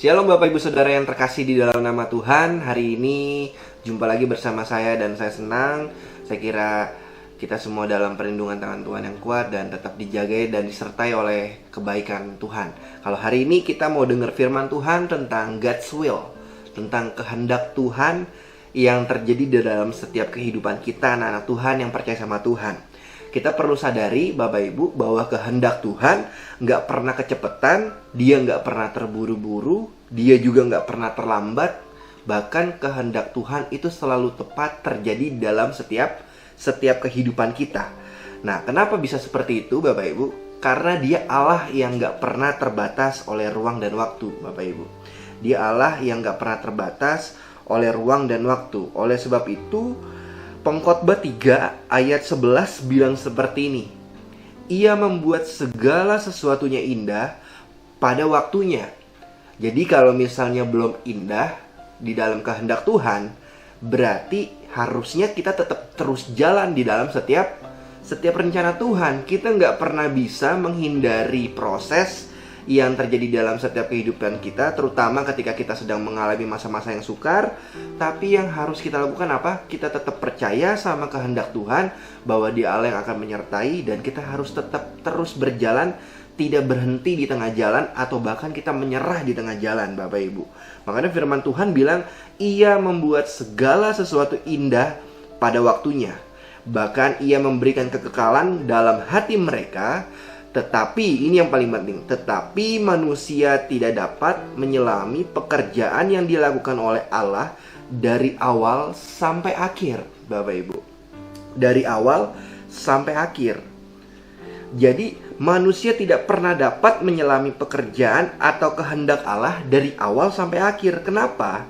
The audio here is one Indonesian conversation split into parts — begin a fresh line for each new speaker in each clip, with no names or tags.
Shalom Bapak Ibu Saudara yang terkasih di dalam nama Tuhan. Hari ini jumpa lagi bersama saya dan saya senang. Saya kira kita semua dalam perlindungan tangan Tuhan yang kuat dan tetap dijaga dan disertai oleh kebaikan Tuhan. Kalau hari ini kita mau dengar firman Tuhan tentang God's will, tentang kehendak Tuhan yang terjadi di dalam setiap kehidupan kita, anak-anak Tuhan yang percaya sama Tuhan. Kita perlu sadari Bapak Ibu bahwa kehendak Tuhan nggak pernah kecepatan, dia nggak pernah terburu-buru, dia juga nggak pernah terlambat. Bahkan kehendak Tuhan itu selalu tepat terjadi dalam setiap kehidupan kita. Nah, kenapa bisa seperti itu Bapak Ibu? Karena dia Allah yang nggak pernah terbatas oleh ruang dan waktu Bapak Ibu. Dia Allah yang nggak pernah terbatas oleh ruang dan waktu. Oleh sebab itu, Pengkhotbah 3 ayat 11 bilang seperti ini. Ia membuat segala sesuatunya indah pada waktunya. Jadi kalau misalnya belum indah di dalam kehendak Tuhan, berarti harusnya kita tetap terus jalan di dalam setiap rencana Tuhan. Kita nggak pernah bisa menghindari proses yang terjadi dalam setiap kehidupan kita, terutama ketika kita sedang mengalami masa-masa yang sukar. Tapi yang harus kita lakukan apa? Kita tetap percaya sama kehendak Tuhan bahwa Dia Allah yang akan menyertai, dan kita harus tetap terus berjalan, tidak berhenti di tengah jalan atau bahkan kita menyerah di tengah jalan Bapak Ibu. Makanya firman Tuhan bilang, Ia membuat segala sesuatu indah pada waktunya. Bahkan Ia memberikan kekekalan dalam hati mereka. Tetapi, ini yang paling penting, tetapi manusia tidak dapat menyelami pekerjaan yang dilakukan oleh Allah dari awal sampai akhir, Bapak Ibu. Dari awal sampai akhir. Jadi, manusia tidak pernah dapat menyelami pekerjaan atau kehendak Allah dari awal sampai akhir. Kenapa?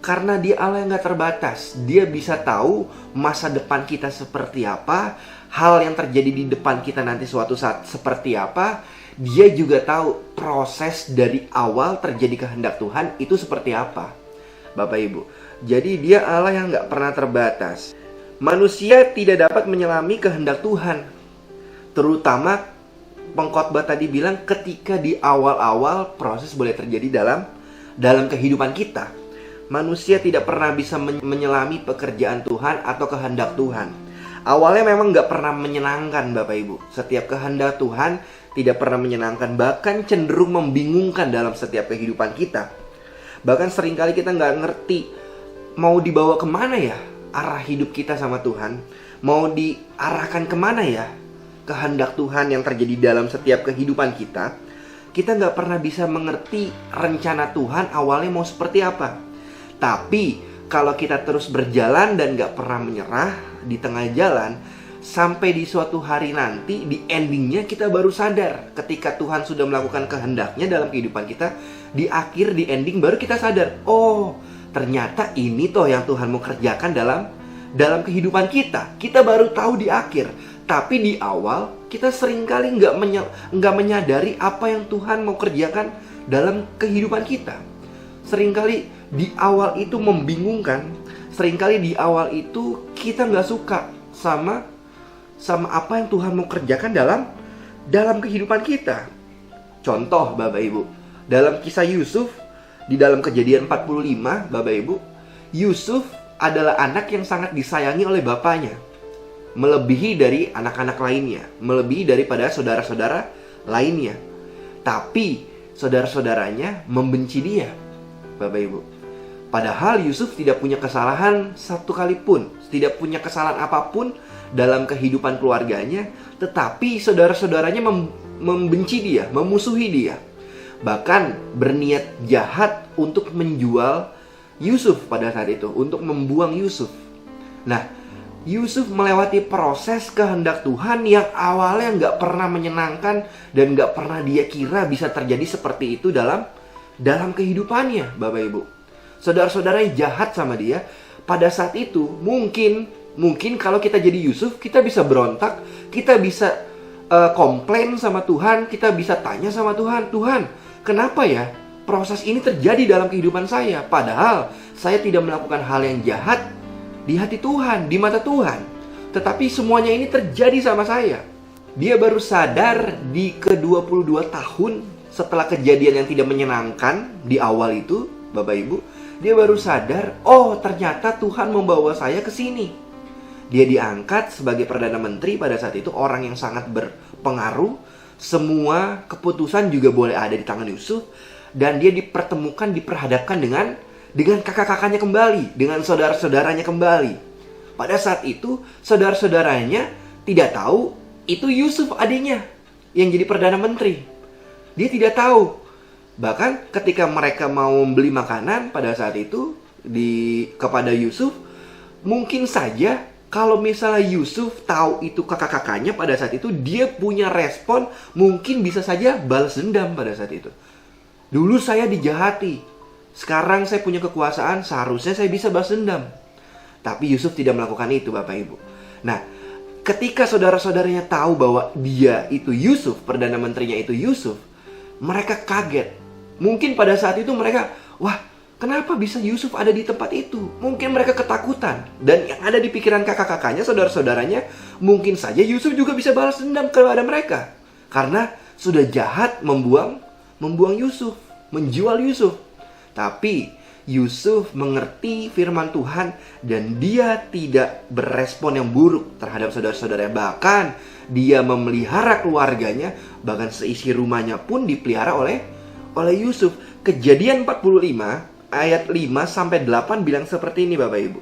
Karena Dia Allah yang gak terbatas. Dia bisa tahu masa depan kita seperti apa, hal yang terjadi di depan kita nanti suatu saat seperti apa. Dia juga tahu proses dari awal terjadi kehendak Tuhan itu seperti apa, Bapak Ibu. Jadi Dia Allah yang gak pernah terbatas. Manusia tidak dapat menyelami kehendak Tuhan. Terutama pengkhotbah tadi bilang ketika di awal-awal proses boleh terjadi dalam kehidupan kita. Manusia tidak pernah bisa menyelami pekerjaan Tuhan atau kehendak Tuhan. Awalnya memang gak pernah menyenangkan Bapak Ibu. Setiap kehendak Tuhan tidak pernah menyenangkan, bahkan cenderung membingungkan dalam setiap kehidupan kita. Bahkan seringkali kita gak ngerti mau dibawa kemana ya arah hidup kita sama Tuhan. Mau diarahkan kemana ya kehendak Tuhan yang terjadi dalam setiap kehidupan kita. Kita gak pernah bisa mengerti rencana Tuhan awalnya mau seperti apa. Tapi kalau kita terus berjalan dan gak pernah menyerah di tengah jalan, sampai di suatu hari nanti, di endingnya kita baru sadar. Ketika Tuhan sudah melakukan kehendaknya dalam kehidupan kita, di akhir, di ending baru kita sadar, oh ternyata ini toh yang Tuhan mau kerjakan dalam kehidupan kita. Kita baru tahu di akhir. Tapi di awal kita seringkali nggak menyadari apa yang Tuhan mau kerjakan dalam kehidupan kita. Seringkali di awal itu membingungkan. Seringkali di awal itu kita nggak suka sama apa yang Tuhan mau kerjakan dalam kehidupan kita. Contoh Bapak Ibu, dalam kisah Yusuf, di dalam Kejadian 45 Bapak Ibu, Yusuf adalah anak yang sangat disayangi oleh bapaknya, melebihi dari anak-anak lainnya, melebihi daripada saudara-saudara lainnya. Tapi saudara-saudaranya membenci dia, Bapak Ibu. Padahal Yusuf tidak punya kesalahan satu kali pun, tidak punya kesalahan apapun dalam kehidupan keluarganya, tetapi saudara-saudaranya membenci dia, memusuhi dia. Bahkan berniat jahat untuk menjual Yusuf pada saat itu, untuk membuang Yusuf. Nah, Yusuf melewati proses kehendak Tuhan yang awalnya nggak pernah menyenangkan dan nggak pernah dia kira bisa terjadi seperti itu dalam kehidupannya, Bapak Ibu. Saudara-saudaranya jahat sama dia. Pada saat itu mungkin kalau kita jadi Yusuf, kita bisa berontak, kita bisa komplain sama Tuhan, kita bisa tanya sama Tuhan, Tuhan, kenapa ya proses ini terjadi dalam kehidupan saya? Padahal saya tidak melakukan hal yang jahat di hati Tuhan, di mata Tuhan. Tetapi semuanya ini terjadi sama saya. Dia baru sadar di ke-22 tahun setelah kejadian yang tidak menyenangkan di awal itu, Bapak Ibu, dia baru sadar, oh ternyata Tuhan membawa saya ke sini. Dia diangkat sebagai Perdana Menteri pada saat itu, orang yang sangat berpengaruh. Semua keputusan juga boleh ada di tangan Yusuf. Dan dia dipertemukan, diperhadapkan dengan kakak-kakaknya kembali, dengan saudara-saudaranya kembali. Pada saat itu, saudara-saudaranya tidak tahu itu Yusuf adiknya yang jadi Perdana Menteri. Dia tidak tahu. Bahkan ketika mereka mau beli makanan pada saat itu kepada Yusuf, mungkin saja kalau misalnya Yusuf tahu itu kakak-kakaknya pada saat itu, dia punya respon mungkin bisa saja balas dendam pada saat itu. Dulu saya dijahati, sekarang saya punya kekuasaan, seharusnya saya bisa balas dendam. Tapi Yusuf tidak melakukan itu, Bapak Ibu. Nah, ketika saudara-saudaranya tahu bahwa dia itu Yusuf, Perdana Menterinya itu Yusuf, mereka kaget. Mungkin pada saat itu mereka, wah, kenapa bisa Yusuf ada di tempat itu? Mungkin mereka ketakutan. Dan yang ada di pikiran kakak-kakaknya, saudara-saudaranya, mungkin saja Yusuf juga bisa balas dendam kepada mereka. Karena sudah jahat membuang Yusuf, menjual Yusuf. Tapi Yusuf mengerti firman Tuhan dan dia tidak berespon yang buruk terhadap saudara-saudaranya. Bahkan dia memelihara keluarganya, bahkan seisi rumahnya pun dipelihara oleh Yusuf. Kejadian 45 ayat 5-8 bilang seperti ini, Bapak Ibu.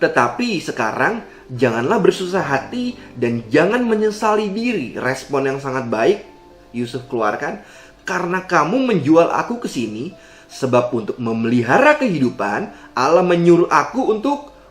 Tetapi sekarang janganlah bersusah hati dan jangan menyesali diri. Respon yang sangat baik Yusuf keluarkan, karena kamu menjual aku ke sini, sebab untuk memelihara kehidupan Allah menyuruh aku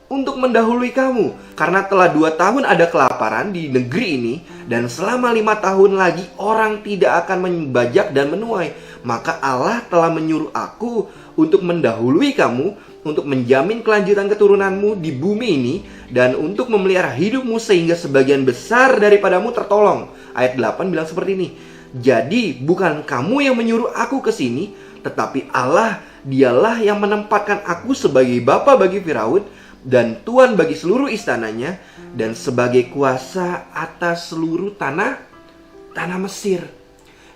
untuk mendahului kamu. Karena telah 2 tahun ada kelaparan di negeri ini, dan selama 5 tahun lagi orang tidak akan membajak dan menuai. Maka Allah telah menyuruh aku untuk mendahului kamu, untuk menjamin kelanjutan keturunanmu di bumi ini, dan untuk memelihara hidupmu sehingga sebagian besar daripadamu tertolong. Ayat 8 bilang seperti ini. Jadi bukan kamu yang menyuruh aku ke sini, tetapi Allah, dialah yang menempatkan aku sebagai bapa bagi Firaun dan tuan bagi seluruh istananya, dan sebagai kuasa atas seluruh tanah Mesir.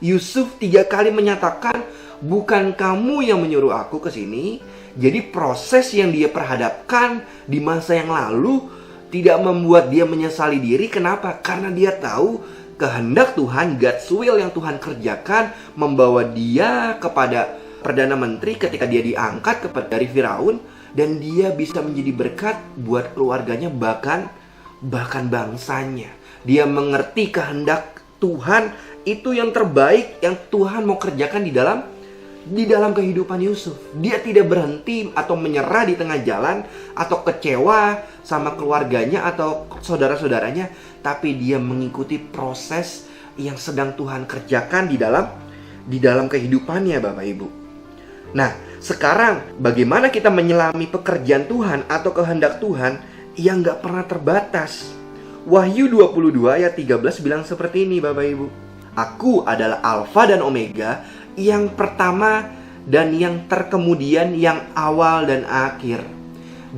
Yusuf 3 kali menyatakan, bukan kamu yang menyuruh aku ke sini. Jadi proses yang dia perhadapkan di masa yang lalu tidak membuat dia menyesali diri. Kenapa? Karena dia tahu kehendak Tuhan, God's will yang Tuhan kerjakan membawa dia kepada Perdana Menteri ketika dia diangkat dari Firaun, dan dia bisa menjadi berkat buat keluarganya, bahkan bangsanya. Dia mengerti kehendak Tuhan itu yang terbaik yang Tuhan mau kerjakan di dalam kehidupan Yusuf. Dia tidak berhenti atau menyerah di tengah jalan atau kecewa sama keluarganya atau saudara-saudaranya, tapi dia mengikuti proses yang sedang Tuhan kerjakan di dalam kehidupannya, Bapak Ibu. Nah, sekarang bagaimana kita menyelami pekerjaan Tuhan atau kehendak Tuhan yang gak pernah terbatas? Wahyu 22 ayat 13 bilang seperti ini, Bapak Ibu. Aku adalah Alfa dan Omega, yang pertama dan yang terkemudian, yang awal dan akhir.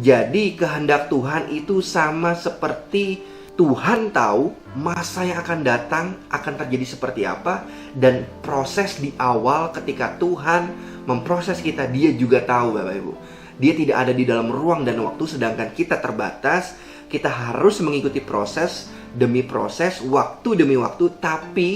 Jadi kehendak Tuhan itu sama seperti Tuhan tahu masa yang akan datang akan terjadi seperti apa, dan proses di awal ketika Tuhan memproses kita, dia juga tahu, Bapak Ibu. Dia tidak ada di dalam ruang dan waktu, sedangkan kita terbatas. Kita harus mengikuti proses demi proses, waktu demi waktu. Tapi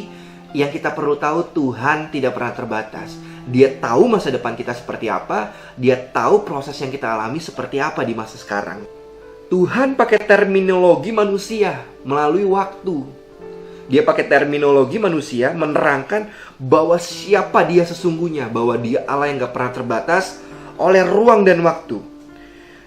yang kita perlu tahu, Tuhan tidak pernah terbatas. Dia tahu masa depan kita seperti apa. Dia tahu proses yang kita alami seperti apa di masa sekarang. Tuhan pakai terminologi manusia melalui waktu. Dia pakai terminologi manusia menerangkan bahwa siapa dia sesungguhnya, bahwa dia Allah yang gak pernah terbatas oleh ruang dan waktu.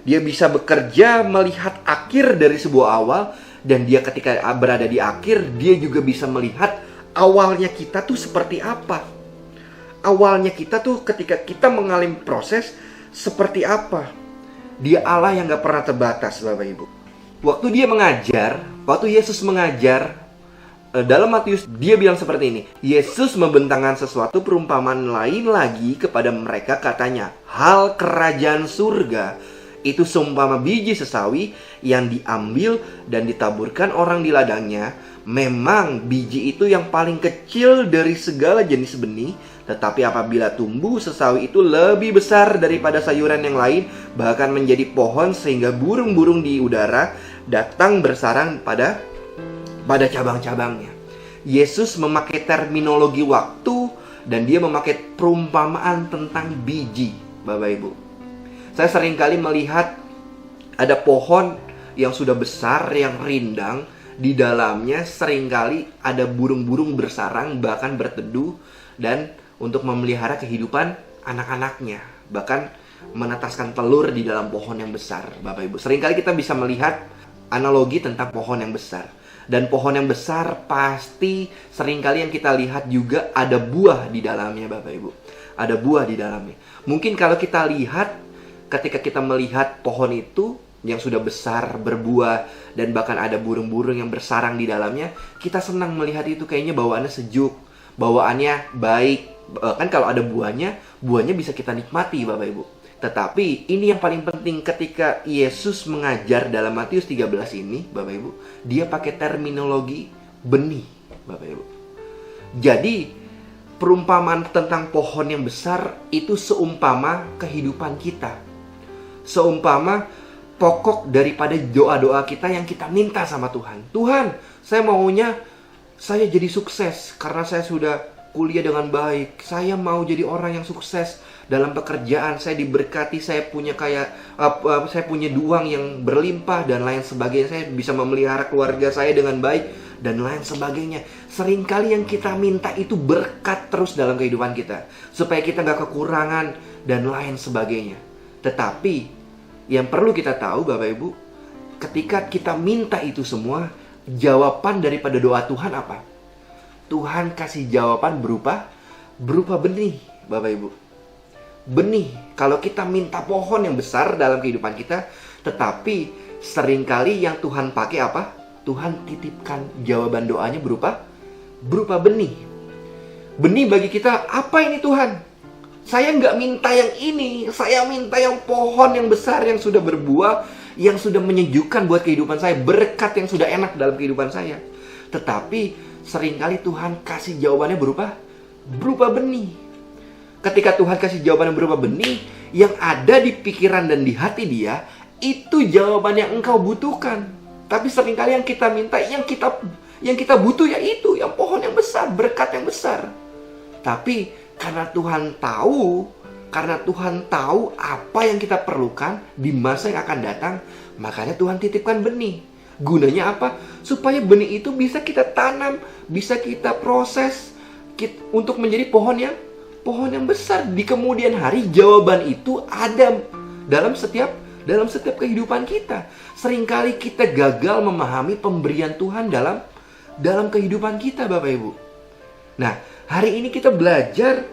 Dia bisa bekerja melihat akhir dari sebuah awal, dan dia ketika berada di akhir, dia juga bisa melihat awalnya kita tuh seperti apa. Awalnya kita tuh ketika kita mengalami proses seperti apa. Dia Allah yang gak pernah terbatas, Bapak Ibu. Waktu dia mengajar, waktu Yesus mengajar, dalam Matius dia bilang seperti ini. Yesus membentangkan sesuatu perumpamaan lain lagi kepada mereka, katanya, hal kerajaan surga Itu seumpama biji sesawi yang diambil dan ditaburkan orang di ladangnya. Memang biji itu yang paling kecil dari segala jenis benih, tetapi apabila tumbuh, sesawi itu lebih besar daripada sayuran yang lain, bahkan menjadi pohon sehingga burung-burung di udara datang bersarang pada cabang-cabangnya. Yesus memakai terminologi waktu dan dia memakai perumpamaan tentang biji, Bapak Ibu. Saya seringkali melihat ada pohon yang sudah besar, yang rindang. Di dalamnya seringkali ada burung-burung bersarang, bahkan berteduh, dan untuk memelihara kehidupan anak-anaknya. Bahkan menetaskan telur di dalam pohon yang besar, Bapak Ibu. Seringkali kita bisa melihat analogi tentang pohon yang besar. Dan pohon yang besar pasti seringkali yang kita lihat juga ada buah di dalamnya, Bapak Ibu. Ada buah di dalamnya. Mungkin kalau kita lihat, ketika kita melihat pohon itu yang sudah besar, berbuah, dan bahkan ada burung-burung yang bersarang di dalamnya, kita senang melihat itu, kayaknya bawaannya sejuk, bawaannya baik. Kan kalau ada buahnya bisa kita nikmati, Bapak Ibu. Tetapi ini yang paling penting ketika Yesus mengajar dalam Matius 13 ini, Bapak Ibu, dia pakai terminologi benih, Bapak Ibu. Jadi perumpamaan tentang pohon yang besar itu seumpama kehidupan kita. Seumpama pokok daripada doa-doa kita yang kita minta sama Tuhan. Tuhan, saya maunya saya jadi sukses karena saya sudah kuliah dengan baik. Saya mau jadi orang yang sukses dalam pekerjaan. Saya diberkati, saya punya saya punya uang yang berlimpah dan lain sebagainya. Saya bisa memelihara keluarga saya dengan baik dan lain sebagainya. Seringkali yang kita minta itu berkat terus dalam kehidupan kita, supaya kita gak kekurangan dan lain sebagainya. Tetapi yang perlu kita tahu, Bapak Ibu, ketika kita minta itu semua, jawaban daripada doa Tuhan apa? Tuhan kasih jawaban berupa benih, Bapak Ibu. Benih. Kalau kita minta pohon yang besar dalam kehidupan kita, tetapi seringkali yang Tuhan pakai apa? Tuhan titipkan jawaban doanya berupa benih. Benih bagi kita, apa ini Tuhan? Saya nggak minta yang ini, saya minta yang pohon yang besar yang sudah berbuah, yang sudah menyejukkan buat kehidupan saya, berkat yang sudah enak dalam kehidupan saya. Tetapi seringkali Tuhan kasih jawabannya berupa benih. Ketika Tuhan kasih jawabannya berupa benih, yang ada di pikiran dan di hati dia, itu jawaban yang engkau butuhkan. Tapi seringkali yang kita minta, yang kita butuh ya itu, yang pohon yang besar, berkat yang besar. Tapi karena Tuhan tahu apa yang kita perlukan di masa yang akan datang, makanya Tuhan titipkan benih. Gunanya apa? Supaya benih itu bisa kita tanam, bisa kita proses untuk menjadi pohon yang besar. Di kemudian hari jawaban itu ada dalam setiap kehidupan kita. Seringkali kita gagal memahami pemberian Tuhan dalam kehidupan kita, Bapak Ibu. Nah, hari ini kita belajar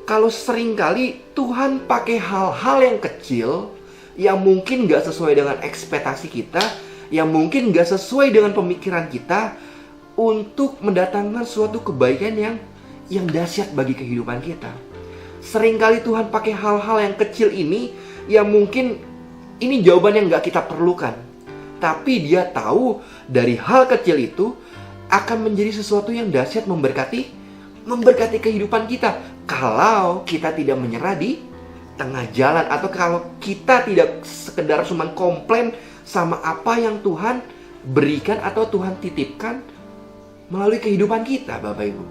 kalau seringkali Tuhan pakai hal-hal yang kecil yang mungkin gak sesuai dengan ekspektasi kita, yang mungkin gak sesuai dengan pemikiran kita, untuk mendatangkan suatu kebaikan yang dahsyat bagi kehidupan kita. Seringkali Tuhan pakai hal-hal yang kecil ini yang mungkin ini jawaban yang gak kita perlukan, tapi Dia tahu dari hal kecil itu akan menjadi sesuatu yang dahsyat, memberkati kehidupan kita. Kalau kita tidak menyerah di tengah jalan, atau kalau kita tidak sekedar cuma komplain sama apa yang Tuhan berikan atau Tuhan titipkan melalui kehidupan kita, Bapak Ibu.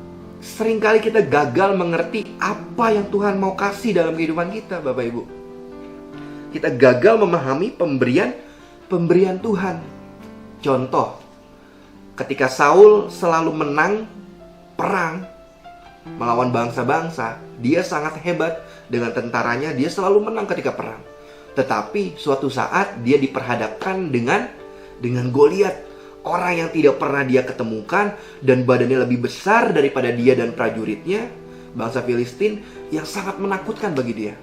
Seringkali kita gagal mengerti apa yang Tuhan mau kasih dalam kehidupan kita, Bapak Ibu. Kita gagal memahami pemberian Tuhan. Contoh, ketika Saul selalu menang perang melawan bangsa-bangsa, dia sangat hebat dengan tentaranya, dia selalu menang ketika perang. Tetapi suatu saat dia diperhadapkan dengan Goliat, orang yang tidak pernah dia ketemukan dan badannya lebih besar daripada dia dan prajuritnya, bangsa Filistin, yang sangat menakutkan bagi dia.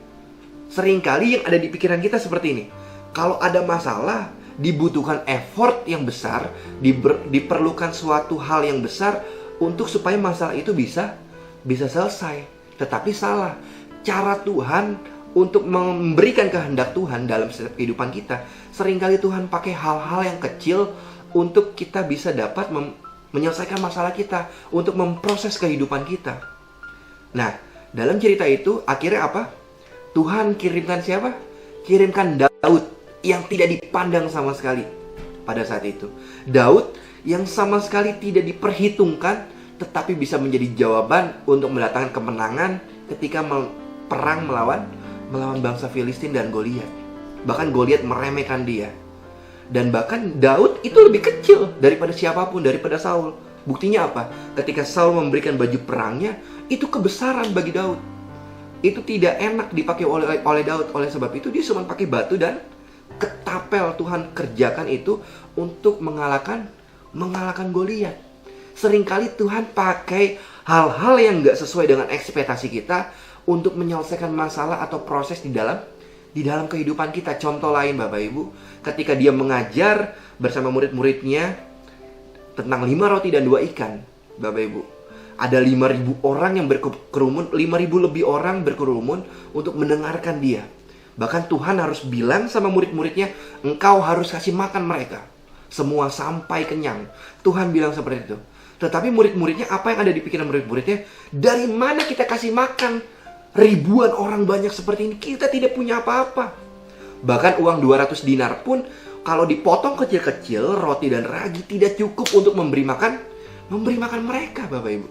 Seringkali yang ada di pikiran kita seperti ini. Kalau ada masalah, dibutuhkan effort yang besar, diperlukan suatu hal yang besar untuk supaya masalah itu bisa selesai. Tetapi salah. Cara Tuhan untuk memberikan kehendak Tuhan dalam setiap kehidupan kita, seringkali Tuhan pakai hal-hal yang kecil untuk kita bisa dapat menyelesaikan masalah kita, untuk memproses kehidupan kita. Nah, dalam cerita itu akhirnya apa? Tuhan kirimkan siapa? Kirimkan Daud yang tidak dipandang sama sekali pada saat itu. Daud yang sama sekali tidak diperhitungkan, tetapi bisa menjadi jawaban untuk mendatangkan kemenangan ketika perang melawan bangsa Filistin dan Goliat. Bahkan Goliat meremehkan dia. Dan bahkan Daud itu lebih kecil daripada siapapun, daripada Saul. Buktinya apa? Ketika Saul memberikan baju perangnya, itu kebesaran bagi Daud. Itu tidak enak dipakai oleh Daud. Oleh sebab itu dia cuma pakai batu dan ketapel. Tuhan kerjakan itu untuk mengalahkan Goliat. Seringkali Tuhan pakai hal-hal yang gak sesuai dengan ekspektasi kita untuk menyelesaikan masalah atau proses di dalam kehidupan kita. Contoh lain Bapak Ibu, ketika dia mengajar bersama murid-muridnya tentang 5 roti dan 2 ikan, Bapak Ibu, ada 5.000 orang yang berkerumun, 5.000 lebih orang berkerumun untuk mendengarkan dia. Bahkan Tuhan harus bilang sama murid-muridnya, engkau harus kasih makan mereka semua sampai kenyang. Tuhan bilang seperti itu. Tetapi murid-muridnya, apa yang ada di pikiran murid-muridnya? Dari mana kita kasih makan ribuan orang banyak seperti ini? Kita tidak punya apa-apa. Bahkan uang 200 dinar pun kalau dipotong kecil-kecil, roti dan ragi tidak cukup untuk memberi makan mereka, Bapak Ibu.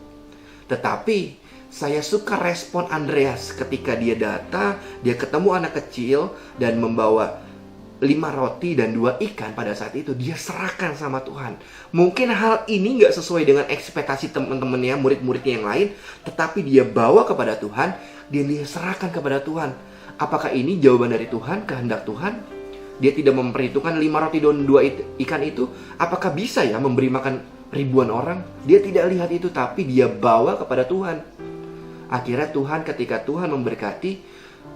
Tetapi saya suka respon Andreas ketika dia datang, dia ketemu anak kecil dan membawa 5 roti dan 2 ikan pada saat itu. Dia serahkan sama Tuhan. Mungkin hal ini gak sesuai dengan ekspektasi teman-temannya, murid-muridnya yang lain, tetapi dia bawa kepada Tuhan, dia serahkan kepada Tuhan. Apakah ini jawaban dari Tuhan, kehendak Tuhan? Dia tidak memperhitungkan 5 roti dan 2 ikan itu, apakah bisa ya memberi makan ribuan orang? Dia tidak lihat itu, tapi dia bawa kepada Tuhan. Akhirnya Tuhan, ketika Tuhan memberkati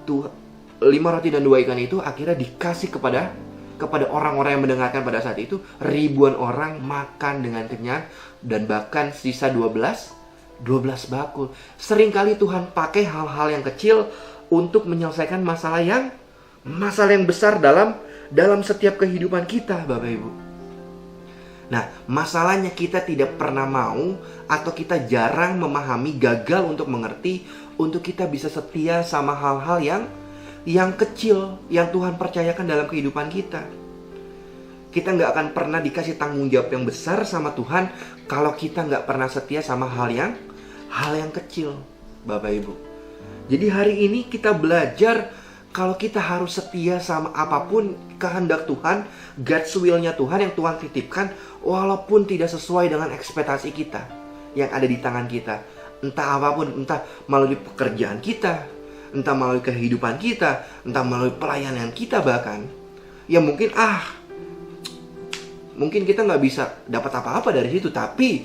5 roti dan 2 ikan itu, akhirnya dikasih kepada orang-orang yang mendengarkan pada saat itu. Ribuan orang makan dengan kenyang, dan bahkan sisa 12 bakul. Seringkali Tuhan pakai hal-hal yang kecil untuk menyelesaikan masalah yang besar dalam setiap kehidupan kita, Bapak Ibu. Nah, masalahnya kita tidak pernah mau, atau kita jarang memahami, gagal untuk mengerti, untuk kita bisa setia sama hal-hal yang kecil yang Tuhan percayakan dalam kehidupan kita. Kita nggak akan pernah dikasih tanggung jawab yang besar sama Tuhan kalau kita nggak pernah setia sama hal yang kecil, Bapak Ibu. Jadi hari ini kita belajar kalau kita harus setia sama apapun kehendak Tuhan, God's will-nya Tuhan yang Tuhan titipkan, walaupun tidak sesuai dengan ekspektasi kita yang ada di tangan kita. Entah apapun, entah melalui pekerjaan kita, entah melalui kehidupan kita, entah melalui pelayanan kita bahkan. Ya mungkin kita nggak bisa dapat apa-apa dari situ. Tapi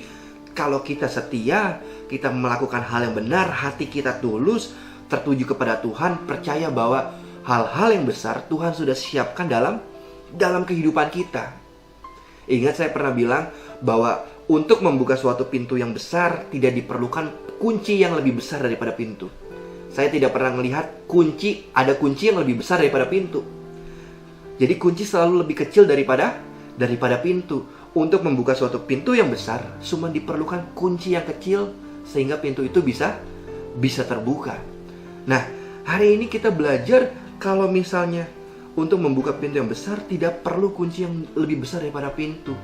kalau kita setia, kita melakukan hal yang benar, hati kita tulus, tertuju kepada Tuhan, percaya bahwa hal-hal yang besar Tuhan sudah siapkan dalam kehidupan kita. Ingat saya pernah bilang bahwa untuk membuka suatu pintu yang besar tidak diperlukan kunci yang lebih besar daripada pintu. Saya tidak pernah melihat ada kunci yang lebih besar daripada pintu. Jadi kunci selalu lebih kecil daripada pintu. Untuk membuka suatu pintu yang besar, cuma diperlukan kunci yang kecil sehingga pintu itu bisa terbuka. Nah, hari ini kita belajar kalau misalnya untuk membuka pintu yang besar tidak perlu kunci yang lebih besar daripada pintu.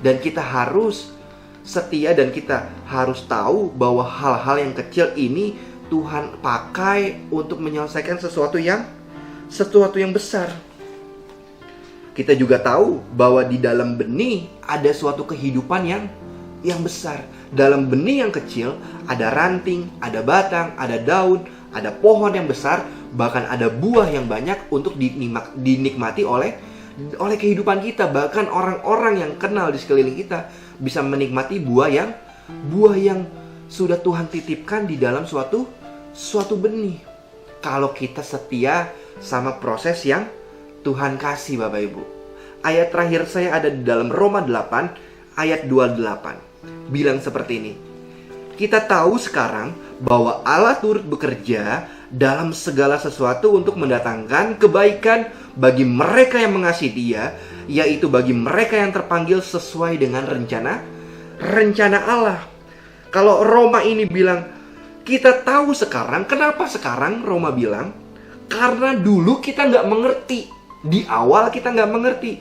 Dan kita harus setia dan kita harus tahu bahwa hal-hal yang kecil ini Tuhan pakai untuk menyelesaikan sesuatu yang besar. Kita juga tahu bahwa di dalam benih ada suatu kehidupan yang besar. Dalam benih yang kecil ada ranting, ada batang, ada daun, ada pohon yang besar, bahkan ada buah yang banyak untuk dinikmati oleh kehidupan kita. Bahkan orang-orang yang kenal di sekeliling kita bisa menikmati buah yang sudah Tuhan titipkan di dalam suatu benih. Kalau kita setia sama proses yang Tuhan kasih, Bapak Ibu. Ayat terakhir saya ada di dalam Roma 8 ayat 28. Bilang seperti ini. Kita tahu sekarang bahwa Allah turut bekerja dalam segala sesuatu untuk mendatangkan kebaikan bagi mereka yang mengasihi Dia, yaitu bagi mereka yang terpanggil sesuai dengan rencana Allah. Kalau Roma ini bilang, kita tahu sekarang, kenapa sekarang Roma bilang? Karena dulu kita nggak mengerti. Di awal kita nggak mengerti.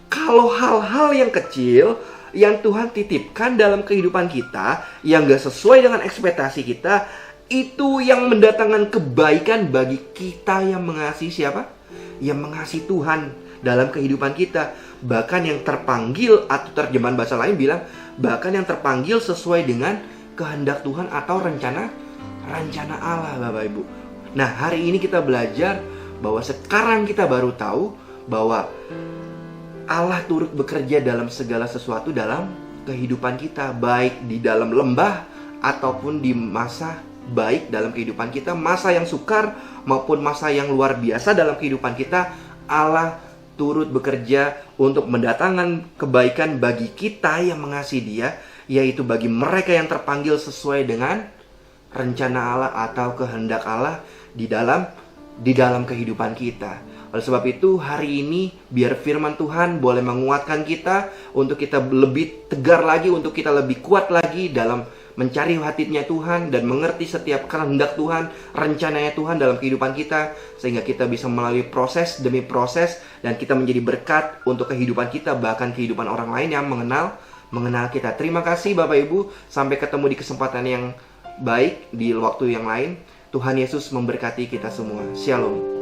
Kalau hal-hal yang kecil yang Tuhan titipkan dalam kehidupan kita, yang nggak sesuai dengan ekspektasi kita, itu yang mendatangkan kebaikan bagi kita yang mengasihi siapa? Yang mengasihi Tuhan dalam kehidupan kita. Bahkan yang terpanggil, atau terjemahan bahasa lain bilang, bahkan yang terpanggil sesuai dengan kehendak Tuhan atau rencana Allah, Bapak Ibu. Nah, hari ini kita belajar bahwa sekarang kita baru tahu bahwa Allah turut bekerja dalam segala sesuatu dalam kehidupan kita, baik di dalam lembah ataupun di masa baik dalam kehidupan kita, masa yang sukar maupun masa yang luar biasa dalam kehidupan kita. Allah turut bekerja untuk mendatangkan kebaikan bagi kita yang mengasihi Dia, yaitu bagi mereka yang terpanggil sesuai dengan rencana Allah atau kehendak Allah di dalam kehidupan kita. Oleh sebab itu, hari ini biar firman Tuhan boleh menguatkan kita untuk kita lebih tegar lagi, untuk kita lebih kuat lagi dalam mencari hatinya Tuhan dan mengerti setiap kehendak Tuhan, rencananya Tuhan dalam kehidupan kita, sehingga kita bisa melalui proses demi proses dan kita menjadi berkat untuk kehidupan kita, bahkan kehidupan orang lain yang mengenal kita. Terima kasih Bapak Ibu, sampai ketemu di kesempatan yang baik di waktu yang lain. Tuhan Yesus memberkati kita semua. Shalom.